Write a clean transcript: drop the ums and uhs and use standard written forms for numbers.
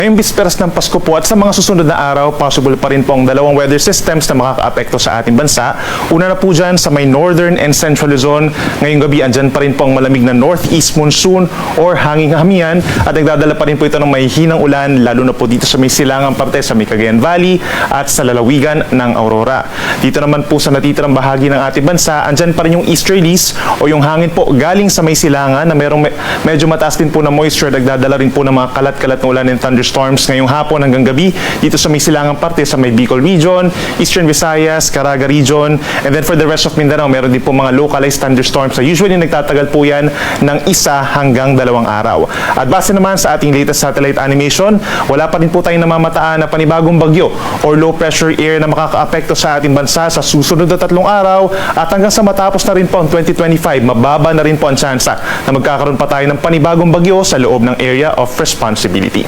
Ngayong bisperas ng Pasko po at sa mga susunod na araw, possible pa rin po ang dalawang weather systems na makakaapekto sa ating bansa. Una na po dyan sa may northern and central Luzon. Ngayong gabi, andyan pa rin po ang malamig na northeast monsoon or hanging hamian at nagdadala pa rin po ito ng may hinang ulan, lalo na po dito sa may silangang parte sa may Cagayan Valley at sa lalawigan ng Aurora. Dito naman po sa natitirang bahagi ng ating bansa, andyan pa rin yung easterlies o yung hangin po galing sa may silangan na medyo mataas din po na moisture, nagdadala rin po ng mga kalat-kalat na ulan and thunderstorms ngayong hapon hanggang gabi dito sa may silangang parte sa may Bicol region, Eastern Visayas, Caraga region, and then for the rest of Mindanao, meron din po mga localized thunderstorms na usually nagtatagal po yan ng 1 hanggang 2 araw. At base naman sa ating latest satellite animation, wala pa rin po tayong namamataan na panibagong bagyo or low pressure air na makakaapekto sa ating bansa sa susunod na 3 araw at hanggang sa matapos na rin po ang 2025, mababa na rin po ang tsansa na magkakaroon pa tayo ng panibagong bagyo sa loob ng area of responsibility.